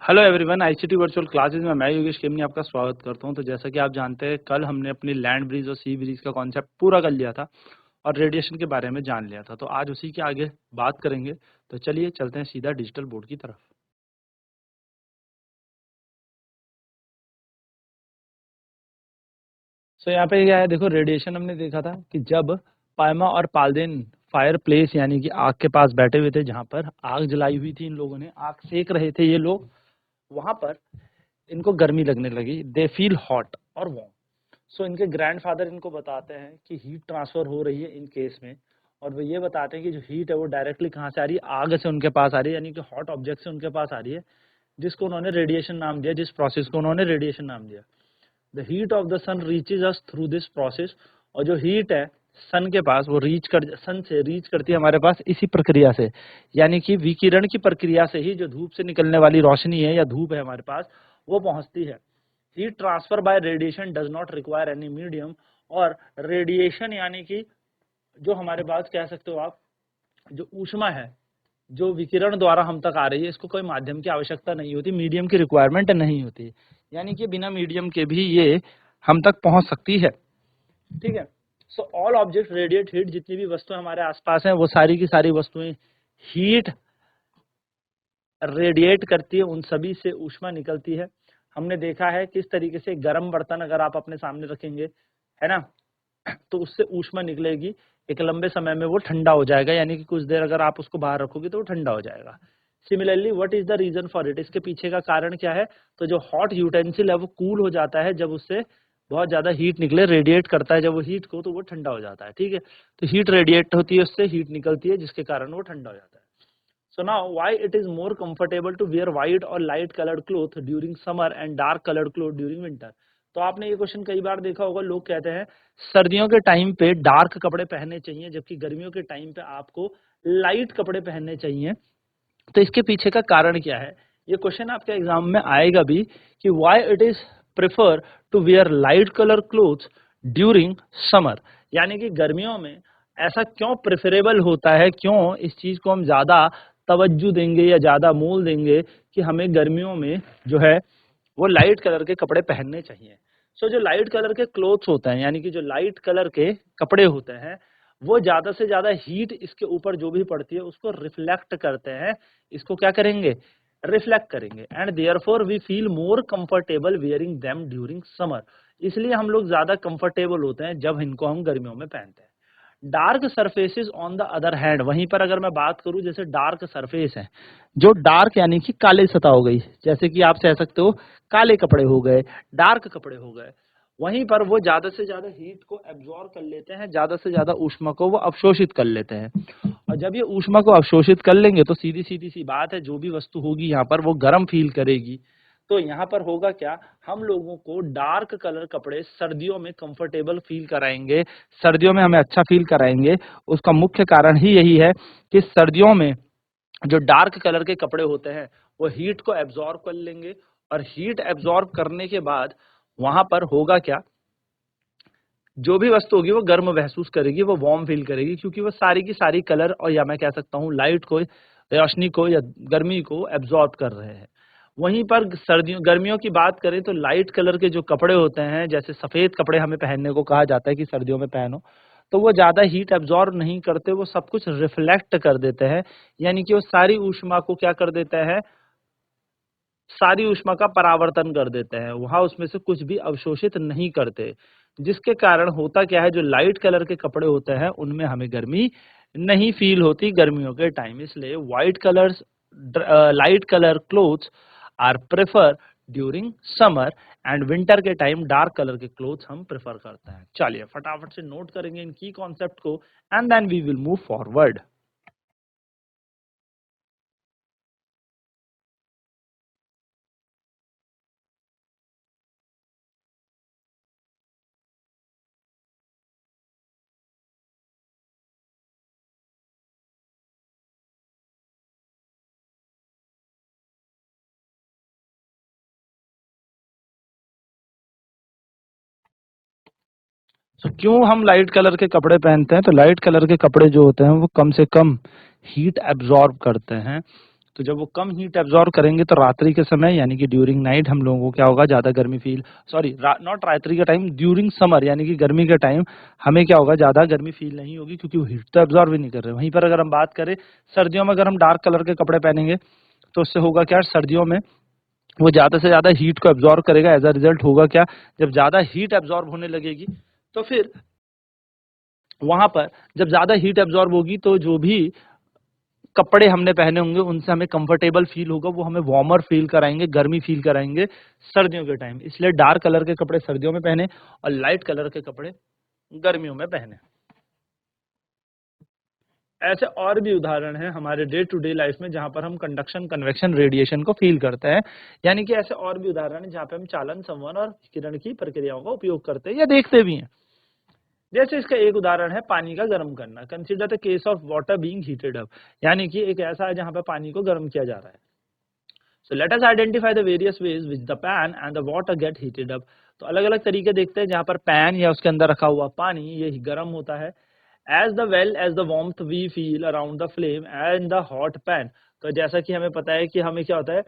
Hello everyone, ICT virtual classes में मैं योगेश केमनी आपका स्वागत करता हूं। तो जैसा कि आप जानते हैं, कल हमने अपनी लैंड ब्रिज और सी ब्रिज का कॉन्सेप्ट पूरा कर लिया था और रेडिएशन के बारे में जान लिया था। तो आज उसी के आगे बात करेंगे। तो चलिए चलते हैं सीधा डिजिटल बोर्ड की तरफ। सो यहाँ पे क्या है, देखो रेडिएशन हमने देखा था कि जब पायमा और पाल्देन फायर प्लेस यानी कि आग के पास बैठे हुए थे, जहाँ पर आग जलाई हुई थी, इन लोगों ने आग सेक रहे थे ये लोग, वहां पर इनको गर्मी लगने लगी। दे फील हॉट और वार्म। सो इनके ग्रैंडफादर इनको बताते हैं कि हीट ट्रांसफर हो रही है इन केस में, और वो ये बताते हैं कि जो हीट है वो डायरेक्टली कहाँ से आ रही है, आग से उनके पास आ रही है, यानी कि हॉट ऑब्जेक्ट से उनके पास आ रही है, जिसको उन्होंने रेडिएशन नाम दिया, जिस प्रोसेस को उन्होंने रेडिएशन नाम दिया। The heat of the sun reaches us through this process. और जो हीट है सन के पास, वो सन से रीच करती है हमारे पास इसी प्रक्रिया से, यानी कि विकिरण की प्रक्रिया से ही जो धूप से निकलने वाली रोशनी है या धूप है हमारे पास, वो पहुंचती है। Heat transfer by radiation does not require any medium. और रेडिएशन यानी कि जो हमारे पास कह सकते हो आप, जो ऊष्मा है जो विकिरण द्वारा हम तक आ रही है, इसको कोई माध्यम की आवश्यकता नहीं होती, मीडियम की रिक्वायरमेंट नहीं होती, यानी कि बिना मीडियम के भी ये हम तक पहुंच सकती है। ठीक है। So all object radiate heat. जितनी भी वस्तुएं हमारे आसपास हैं वो सारी की सारी वस्तुएं हीट रेडिएट करती है, उन सभी से ऊष्मा निकलती है। हमने देखा है किस तरीके से गर्म बर्तन अगर आप अपने सामने रखेंगे, है ना, तो उससे ऊष्मा निकलेगी, एक लंबे समय में वो ठंडा हो जाएगा, यानी कि कुछ देर अगर आप उसको बाहर रखोगे तो वो ठंडा हो जाएगा। Similarly what is the reason for it, इसके पीछे का कारण क्या है? तो जो हॉट यूटेंसिल है वो कूल हो जाता है जब उससे बहुत ज्यादा हीट निकले, रेडिएट करता है जब वो हीट को, तो वो ठंडा हो जाता है। ठीक है, तो हीट रेडिएट होती है, उससे हीट निकलती है, जिसके कारण वो ठंडा हो जाता है। So now why it is more comfortable to wear white or light colored cloth during summer and dark colored cloth during winter? तो आपने ये क्वेश्चन कई बार देखा होगा, लोग कहते हैं सर्दियों के टाइम पे डार्क कपड़े पहनने चाहिए, जबकि गर्मियों के टाइम पे आपको लाइट कपड़े पहनने चाहिए। तो इसके पीछे का कारण क्या है? ये क्वेश्चन आपके एग्जाम में आएगा भी कि why it is prefer to wear light colour clothes during summer, यानी कि गर्मियों में ऐसा क्यों प्रेफरेबल होता है, क्यों इस चीज को हम ज्यादा तवज्जो देंगे या ज्यादा मोल देंगे कि हमें गर्मियों में जो है वो लाइट कलर के कपड़े पहनने चाहिए। सो जो लाइट कलर के क्लोथ्स होते हैं, यानी कि जो लाइट कलर के कपड़े होते हैं, वो ज्यादा से ज्यादा हीट इसके ऊपर जो भी पड़ती है उसको रिफ्लेक्ट करते हैं। इसको क्या करेंगे? रिफ्लेक्ट करेंगे। And therefore we feel more comfortable wearing them during summer. इसलिए हम लोग ज्यादा कंफर्टेबल होते हैं जब इनको हम गर्मियों में पहनते हैं। Dark surfaces on the other hand, वहीं पर अगर मैं बात करूं, जैसे डार्क सरफेस है, जो डार्क यानी कि काले सतह हो गई, जैसे कि आप कह सकते हो काले कपड़े हो गए, डार्क कपड़े हो गए, वहीं पर वो ज्यादा से ज्यादा हीट को एब्जॉर्ब कर लेते हैं, ज्यादा से ज्यादा ऊष्मा को वो अवशोषित कर लेते हैं। और जब ये ऊष्मा को अवशोषित कर लेंगे तो सीधी सीधी सी बात है, जो भी वस्तु होगी यहाँ पर वो गर्म फील करेगी। तो यहाँ पर होगा क्या, हम लोगों को डार्क कलर कपड़े सर्दियों में कंफर्टेबल फील कराएंगे, सर्दियों में हमें अच्छा फील कराएंगे। उसका मुख्य कारण ही यही है कि सर्दियों में जो डार्क कलर के कपड़े होते हैं वो हीट को एब्जॉर्ब कर लेंगे, और हीट एब्जॉर्ब करने के बाद वहां पर होगा क्या, जो भी वस्तु होगी वो गर्म महसूस करेगी, वो वार्म फील करेगी, क्योंकि वो सारी की सारी कलर, और या मैं कह सकता हूँ लाइट को, रोशनी को या गर्मी को एब्जॉर्ब कर रहे हैं। वहीं पर सर्दियों गर्मियों की बात करें तो लाइट कलर के जो कपड़े होते हैं, जैसे सफेद कपड़े हमें पहनने को कहा जाता है कि सर्दियों में पहनो, तो वो ज्यादा हीट एब्जॉर्ब नहीं करते, वो सब कुछ रिफ्लेक्ट कर देते हैं, यानी कि वो सारी ऊष्मा को क्या कर देते हैं, सारी ऊष्मा का परावर्तन कर देते हैं, वहां उसमें से कुछ भी अवशोषित नहीं करते। जिसके कारण होता क्या है, जो लाइट कलर के कपड़े होते हैं उनमें हमें गर्मी नहीं फील होती गर्मियों के टाइम। इसलिए white colours, light colour clothes are prefer during summer, and winter के टाइम डार्क कलर के क्लोथ्स हम प्रेफर करते हैं। चलिए फटाफट से नोट करेंगे इन की कॉन्सेप्ट को, and then we will move forward. तो क्यों हम लाइट कलर के कपड़े पहनते हैं? तो लाइट कलर के कपड़े जो होते हैं वो कम से कम हीट एब्जॉर्ब करते हैं, तो जब वो कम हीट एब्जॉर्ब करेंगे तो रात्रि के समय यानी कि ड्यूरिंग नाइट हम लोगों को क्या होगा, ज़्यादा गर्मी फील, सॉरी नॉट रात्रि के टाइम, ड्यूरिंग समर यानी कि गर्मी के टाइम हमें क्या होगा, ज़्यादा गर्मी फील नहीं होगी क्योंकि वो हीट तो एब्जॉर्ब ही नहीं कर रहे। वहीं पर अगर हम बात करें सर्दियों में, अगर हम डार्क कलर के कपड़े पहनेंगे तो उससे होगा क्या, सर्दियों में वो ज़्यादा से ज़्यादा हीट को एब्जॉर्ब करेगा। एज अ रिजल्ट होगा क्या, जब ज़्यादा हीट एब्जॉर्ब होने लगेगी तो फिर वहां पर जब ज़्यादा हीट एब्जॉर्ब होगी तो जो भी कपड़े हमने पहने होंगे उनसे हमें कंफर्टेबल फील होगा, वो हमें वार्मर फील कराएंगे, गर्मी फील कराएंगे सर्दियों के टाइम। इसलिए डार्क कलर के कपड़े सर्दियों में पहने और लाइट कलर के कपड़े गर्मियों में पहने। ऐसे और भी उदाहरण हैं हमारे डे टू डे लाइफ में जहां पर हम कंडक्शन, कन्वेक्शन, रेडिएशन को फील करते हैं। यानी कि ऐसे और भी उदाहरण हैं जहां पे हम चालन, संवहन और किरण की प्रक्रियाओं का उपयोग करते हैं या देखते भी हैं। जैसे इसका एक उदाहरण है पानी का गर्म करना। Consider the case of water being heated up, यानी कि एक ऐसा है जहां पर पानी को गर्म किया जा रहा है। So let us identify the various ways which the pan and the water gate heated up. तो अलग अलग तरीके देखते हैं जहां पर पैन या उसके अंदर रखा हुआ पानी ये गर्म होता है। As the well as the warmth we feel around the flame and the hot pan. तो जैसा कि हमें पता है कि हमें क्या होता है,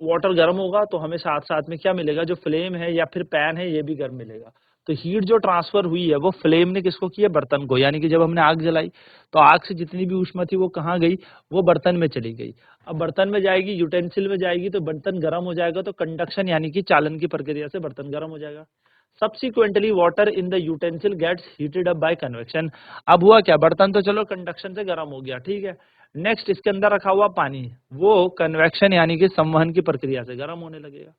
वाटर गर्म होगा तो हमें साथ साथ में क्या मिलेगा, जो फ्लेम है या फिर पैन है ये भी गर्म मिलेगा। तो हीट जो ट्रांसफर हुई है वो फ्लेम ने किसको की है, बर्तन को। यानी कि जब हमने आग जलाई तो आग से जितनी भी ऊष्मा थी वो कहाँ गई, वो बर्तन में चली गई। अब बर्तन में जाएगी, यूटेंसिल में जाएगी तो बर्तन गर्म हो जाएगा, तो कंडक्शन यानी कि चालन की प्रक्रिया से बर्तन गर्म हो जाएगा। Subsequently water in the utensil gets heated up by convection. अब हुआ क्या, बर्तन तो चलो कंडक्शन से गर्म हो गया, ठीक है। नेक्स्ट इसके अंदर रखा हुआ पानी, वो कन्वेक्शन यानी कि संवहन की प्रक्रिया से गर्म होने लगेगा।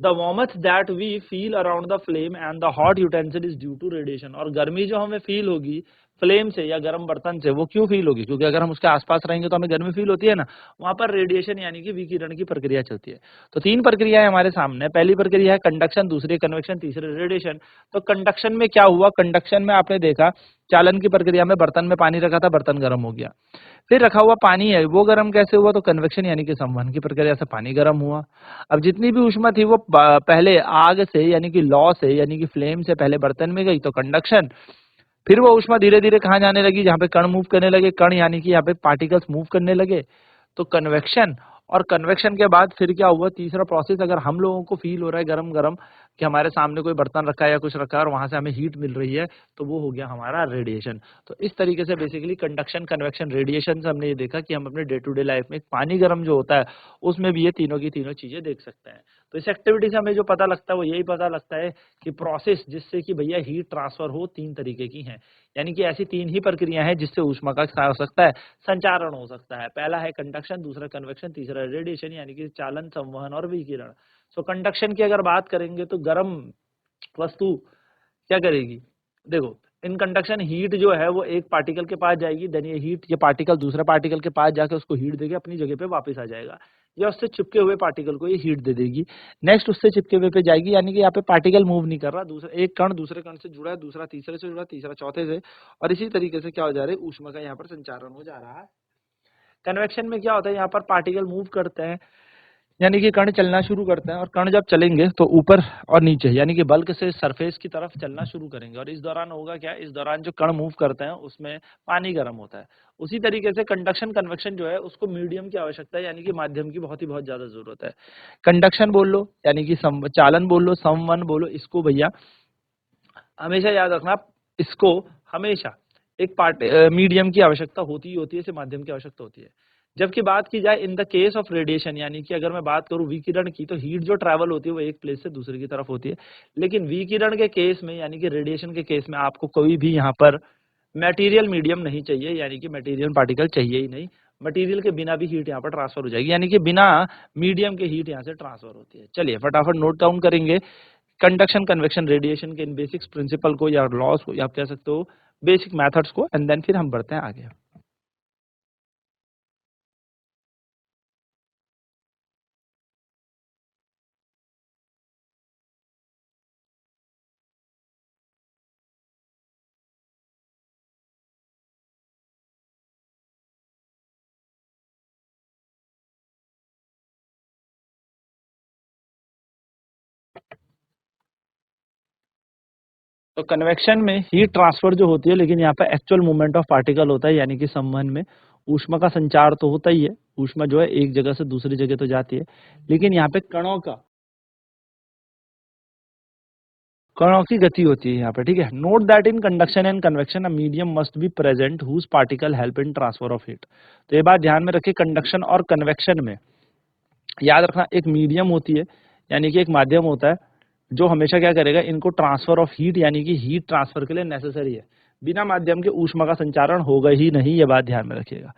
The warmth that we feel around the flame and the hot utensil is due to radiation. और गर्मी जो हमें फील होगी फ्लेम से या गर्म बर्तन से, वो क्यों फील होगी, क्योंकि अगर हम उसके आसपास रहेंगे तो हमें गर्मी फील होती है ना। वहां पर रेडिएशन यानी कि विकिरण की प्रक्रिया चलती है। तो तीन प्रक्रियाएं हमारे सामने, पहली प्रक्रिया है कंडक्शन, दूसरी कन्वेक्शन, तीसरी रेडिएशन। तो कंडक्शन में क्या हुआ, कंडक्शन में आपने देखा चालन की प्रक्रिया में बर्तन में पानी रखा था, बर्तन गर्म हो गया। फिर रखा हुआ पानी है वो गर्म कैसे हुआ, तो कन्वेक्शन यानी कि संवहन की प्रक्रिया से पानी गर्म हुआ। अब जितनी भी ऊष्मा थी वो पहले आग से यानी कि लौ से यानी कि फ्लेम से पहले बर्तन में गई, तो कंडक्शन। फिर वो ऊष्मा धीरे धीरे कहाँ जाने लगी, जहाँ पे कण मूव करने लगे, कण यानी कि यहाँ पे पार्टिकल्स मूव करने लगे, तो कन्वेक्शन। और कन्वेक्शन के बाद फिर क्या हुआ, तीसरा प्रोसेस, अगर हम लोगों को फील हो रहा है गरम गरम कि हमारे सामने कोई बर्तन रखा है या कुछ रखा है और वहां से हमें हीट मिल रही है, तो वो हो गया हमारा रेडिएशन। तो इस तरीके से बेसिकली कंडक्शन, कन्वेक्शन, रेडिएशन से हमने ये देखा कि हम अपने डे टू डे लाइफ में पानी गर्म जो होता है उसमें भी ये तीनों की तीनों चीजें देख सकते हैं। तो इस एक्टिविटी से हमें जो पता लगता है वो यही पता लगता है कि प्रोसेस जिससे कि भैया हीट ट्रांसफर हो तीन तरीके की हैं। यानी कि ऐसी तीन ही प्रक्रिया है जिससे ऊष्मा का क्या हो सकता है, संचारण हो सकता है। पहला है कंडक्शन, दूसरा कन्वेक्शन, तीसरा रेडिएशन यानी कि चालन, संवहन और विकिरण। सो कंडक्शन की अगर बात करेंगे तो गर्म वस्तु क्या करेगी, देखो इन कंडक्शन हीट जो है वो एक पार्टिकल के पास जाएगी, देन ये हीट ये पार्टिकल दूसरे पार्टिकल के पास जाके उसको हीट देके अपनी जगह पे वापस आ जाएगा, या उससे चिपके हुए पार्टिकल को ये हीट दे देगी। नेक्स्ट उससे चिपके हुए पे जाएगी, यानी कि यहाँ पे पार्टिकल मूव नहीं कर रहा, दूसरा एक कण दूसरे कण से जुड़ा है, दूसरा तीसरे से जुड़ा, तीसरा चौथे से, और इसी तरीके से क्या हो जा रहा है, ऊष्मा का यहाँ पर संचारण हो जा रहा है। कन्वेक्शन में क्या होता है, यहाँ पर पार्टिकल मूव करते हैं, यानी कि कण चलना शुरू करते हैं, और कण जब चलेंगे तो ऊपर और नीचे यानी कि बल्क से सरफेस की तरफ चलना शुरू करेंगे, और इस दौरान होगा क्या, इस दौरान जो कण मूव करते हैं उसमें पानी गर्म होता है। उसी तरीके से कंडक्शन, कन्वेक्शन जो है उसको मीडियम की आवश्यकता है, यानी कि माध्यम की बहुत ज्यादा जरूरत है। कंडक्शन बोल लो यानी कि चालन बोल लो, संवहन बोलो, इसको भैया हमेशा याद रखना, इसको हमेशा एक पार्ट मीडियम की आवश्यकता होती ही होती है, इसे माध्यम की आवश्यकता होती है। जबकि बात की जाए इन द केस ऑफ रेडिएशन, यानी कि अगर मैं बात करूं विकिरण की, तो हीट जो ट्रैवल होती है वो एक प्लेस से दूसरे की तरफ होती है। लेकिन विकिरण के केस में यानी कि रेडिएशन के केस में आपको कोई भी यहाँ पर मटेरियल मीडियम नहीं चाहिए, यानी कि मटेरियल पार्टिकल चाहिए ही नहीं। मटेरियल के बिना भी हीट यहाँ पर ट्रांसफर हो जाएगी, यानी कि बिना मीडियम के हीट यहाँ से ट्रांसफर होती है। चलिए फटाफट नोट डाउन करेंगे कंडक्शन, कन्वेक्शन, रेडिएशन के इन बेसिक्स प्रिंसिपल को या लॉस को, या आप कह सकते हो बेसिक मेथड्स को, एंड देन फिर हम बढ़ते हैं आगे। तो कन्वेक्शन में हीट ट्रांसफर जो होती है, लेकिन यहाँ पे एक्चुअल मूवमेंट ऑफ पार्टिकल होता है, यानी कि संवहन में ऊष्मा का संचार तो होता ही है, ऊष्मा जो है एक जगह से दूसरी जगह तो जाती है, लेकिन यहाँ पे कणों की गति होती है यहाँ पे, ठीक है। Note that in conduction and convection a medium must be present whose particle help in transfer of heat. तो ये बात ध्यान में रखिए, कंडक्शन और कन्वेक्शन में याद रखना एक मीडियम होती है, यानी कि एक माध्यम होता है जो हमेशा क्या करेगा, इनको ट्रांसफर ऑफ हीट यानी कि हीट ट्रांसफर के लिए नेसेसरी है। बिना माध्यम के ऊष्मा का संचारण होगा ही नहीं, ये बात ध्यान में रखिएगा।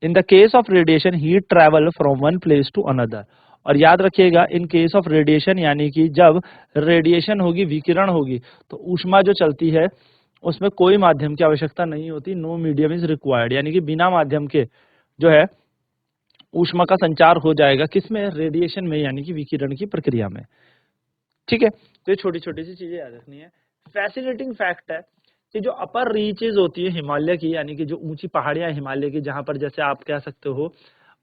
In the case of radiation heat travel from one place to another. और याद रखिएगा इन केस ऑफ रेडिएशन यानी कि जब रेडिएशन होगी, विकिरण होगी, तो ऊष्मा जो चलती है उसमें कोई माध्यम की आवश्यकता नहीं होती, नो मीडियम इज रिक्वायर्ड, यानी कि बिना माध्यम के जो है ऊष्मा का संचार हो जाएगा, किसमें, रेडिएशन में, यानी कि विकिरण की प्रक्रिया में, ठीक है। तो ये छोटी छोटी सी चीजें याद रखनी है। फैसिनेटिंग फैक्ट है कि जो अपर रीचेज होती है हिमालय की, यानी कि जो ऊंची पहाड़ियां हिमालय की, जहां पर जैसे आप कह सकते हो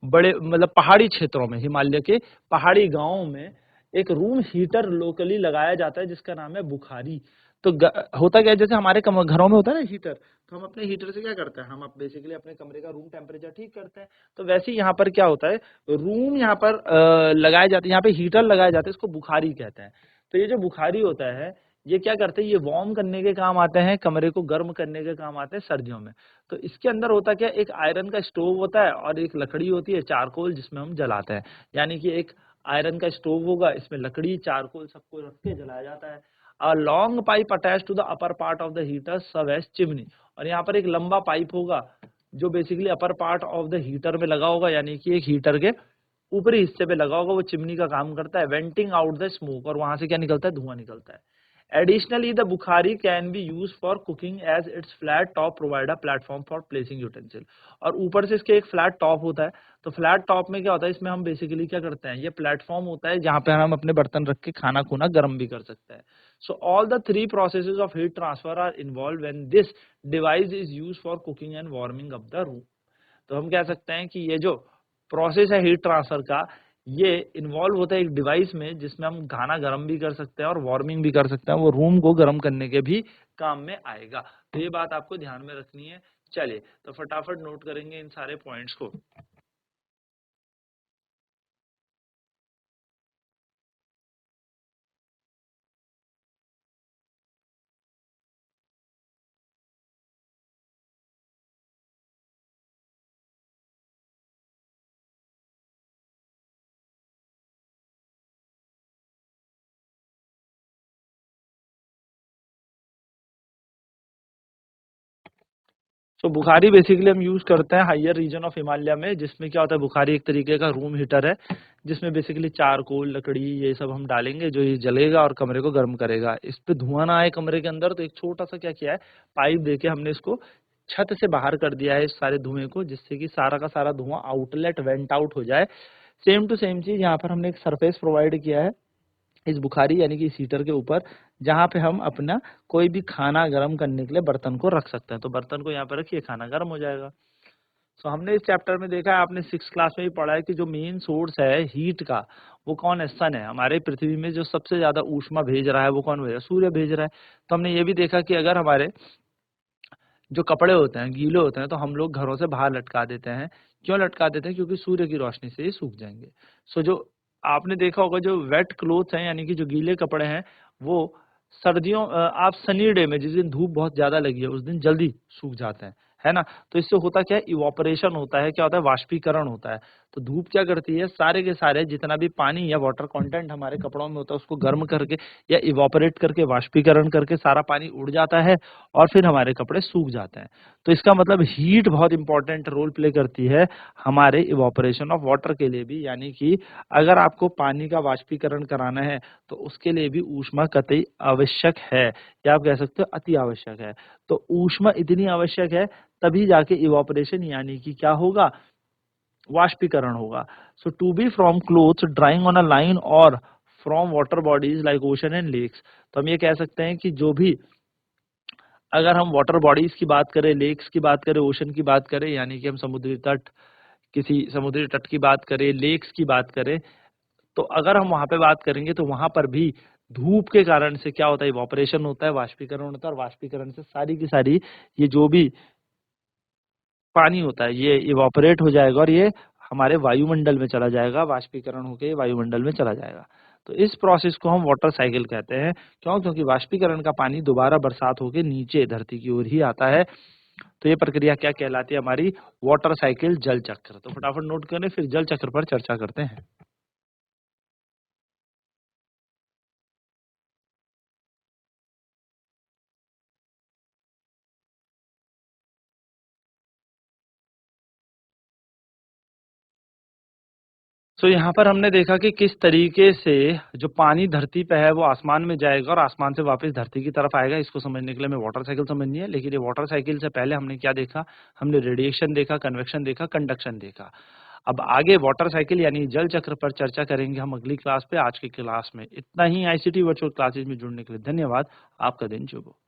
बड़े मतलब पहाड़ी क्षेत्रों में, हिमालय के पहाड़ी गांवों में एक रूम हीटर लोकली लगाया जाता है जिसका नाम है बुखारी। तो होता क्या है, जैसे हमारे घरों में होता है ना हीटर, तो हम अपने हीटर से क्या करते हैं, हम बेसिकली अपने कमरे का रूम टेम्परेचर ठीक करते हैं। तो वैसे ही यहाँ पर क्या होता है, रूम यहाँ पर लगाए जाते हैं, यहाँ पे हीटर लगाए जाते हैं, इसको बुखारी कहते हैं। तो ये जो बुखारी होता है, ये क्या करते हैं, ये वार्म करने के काम आते हैं, कमरे को गर्म करने के काम आते हैं सर्दियों में। तो इसके अंदर होता क्या, एक आयरन का स्टोव होता है और एक लकड़ी होती है चारकोल, जिसमें हम जलाते हैं। यानी कि एक आयरन का स्टोव होगा, इसमें लकड़ी चारकोल सबको रख के जलाया जाता है। A long pipe attach to the upper part of the heater serve as chimney. और यहाँ पर एक लंबा पाइप होगा जो basically upper part of the heater में लगा होगा, यानी कि एक हीटर के ऊपरी हिस्से पे लगा होगा, वो चिमनी का काम करता है, वेंटिंग आउट द स्मोक, और वहां से क्या निकलता है, धुआं निकलता है। Additionally, the bukhari can be used for cooking as its flat top provide a platform for placing utensil। और ऊपर से इसके एक फ्लैट टॉप होता है, तो फ्लैट टॉप में क्या होता है, इसमें हम बेसिकली क्या करते हैं, ये प्लेटफॉर्म होता है जहाँ पे हम अपने बर्तन रख के खाना खुना गर्म भी कर सकते हैं। So all the three processes of heat transfer R involve when this device is use for cooking and warming up the room. तो हम कह सकते हैं कि ये जो प्रोसेस है हीट ट्रांसफर का, ये इन्वॉल्व होता है एक डिवाइस में जिसमें हम खाना गर्म भी कर सकते हैं और वार्मिंग भी कर सकते हैं, वो रूम को गर्म करने के भी काम में आएगा। तो ये बात आपको ध्यान में रखनी है। चलिए तो फटाफट नोट करेंगे इन सारे पॉइंट्स को। तो बुखारी बेसिकली हम यूज करते हैं हायर रीजन ऑफ हिमालय में, जिसमें क्या होता है, बुखारी एक तरीके का रूम हीटर है जिसमें बेसिकली चारकोल लकड़ी ये सब हम डालेंगे, जो ये जलेगा और कमरे को गर्म करेगा। इस पे धुआं ना आए कमरे के अंदर, तो एक छोटा सा क्या किया है, पाइप देके हमने इसको छत से बाहर कर दिया है इस सारे धुएं को, जिससे कि सारा का सारा धुआं आउटलेट वेंट आउट हो जाए। सेम टू सेम चीज यहाँ पर हमने एक सरफेस प्रोवाइड किया है इस बुखारी यानी कि इस हीटर के ऊपर, जहाँ पे हम अपना कोई भी खाना गर्म करने के लिए बर्तन को रख सकते हैं। तो बर्तन को यहाँ पे रखिए, खाना गर्म हो जाएगा। तो हमने इस चैप्टर में देखा है, आपने 6th क्लास में भी पढ़ा है कि जो मेन सोर्स है हीट का, वो कौन है, सन है। हमारे पृथ्वी में जो सबसे ज्यादा ऊष्मा भेज रहा है वो कौन भेज रहा है, सूर्य भेज रहा है। तो हमने ये भी देखा कि अगर हमारे जो कपड़े होते हैं गीले होते हैं तो हम लोग घरों से बाहर लटका देते हैं। क्यों लटका देते हैं, क्योंकि सूर्य की रोशनी से ये सूख जाएंगे। सो जो आपने देखा होगा, जो वेट क्लोथ हैं यानी कि जो गीले कपड़े हैं, वो सर्दियों आप सनी डे में जिस दिन धूप बहुत ज्यादा लगी है उस दिन जल्दी सूख जाते हैं, है ना। तो इससे होता क्या है, इवापोरेशन होता है, क्या होता है, वाष्पीकरण होता है। तो धूप क्या करती है, सारे के सारे जितना भी पानी या वाटर कंटेंट हमारे कपड़ों में होता है उसको गर्म करके या इवापोरेट करके, वाष्पीकरण करके सारा पानी उड़ जाता है और फिर हमारे कपड़े सूख जाते हैं। तो इसका मतलब हीट बहुत इंपॉर्टेंट रोल प्ले करती है हमारे इवापोरेशन ऑफ वाटर के लिए भी, यानी कि अगर आपको पानी का वाष्पीकरण कराना है तो उसके लिए भी ऊष्मा कतई आवश्यक है, या आप कह सकते हो अति आवश्यक है। तो ऊष्मा इतनी आवश्यक है तभी जाके इवापोरेशन यानी कि क्या होगा, वाष्पीकरण होगा। So to be from clothes drying on a line और from water bodies like ocean and lakes. तो हम ये कह सकते हैं कि जो भी, अगर हम वाटर बॉडीज की बात करें, लेक्स की बात करें, ओशन की बात करें, यानी कि हम समुद्री तट, किसी समुद्री तट की बात करें, लेक्स की बात करें, तो अगर हम वहां पे बात करेंगे तो वहां पर भी धूप के कारण से क्या होता है, इवापोरेशन होता है, वाष्पीकरण होता है, और वाष्पीकरण से सारी की सारी ये जो भी पानी होता है ये इवापोरेट हो जाएगा और ये हमारे वायुमंडल में चला जाएगा, वाष्पीकरण होके ये वायुमंडल में चला जाएगा। तो इस प्रोसेस को हम वाटर साइकिल कहते हैं। क्यों? क्योंकि वाष्पीकरण का पानी दोबारा बरसात होके नीचे धरती की ओर ही आता है। तो ये प्रक्रिया क्या कहलाती है? हमारी वाटर साइकिल जल चक्र। तो फटाफट नोट करें, फिर जल चक्र पर चर्चा करते हैं। तो यहाँ पर हमने देखा कि किस तरीके से जो पानी धरती पे है वो आसमान में जाएगा और आसमान से वापस धरती की तरफ आएगा। इसको समझने के लिए हमें वाटर साइकिल समझनी है। लेकिन ये वाटर साइकिल से पहले हमने क्या देखा? हमने रेडिएशन देखा, कन्वेक्शन देखा, कंडक्शन देखा। अब आगे वाटर साइकिल यानी जल चक्र पर चर्चा करेंगे हम अगली क्लास पे। आज की क्लास में इतना ही। आईसीटी वर्चुअल क्लासेस में जुड़ने के लिए धन्यवाद। आपका दिन शुभ हो।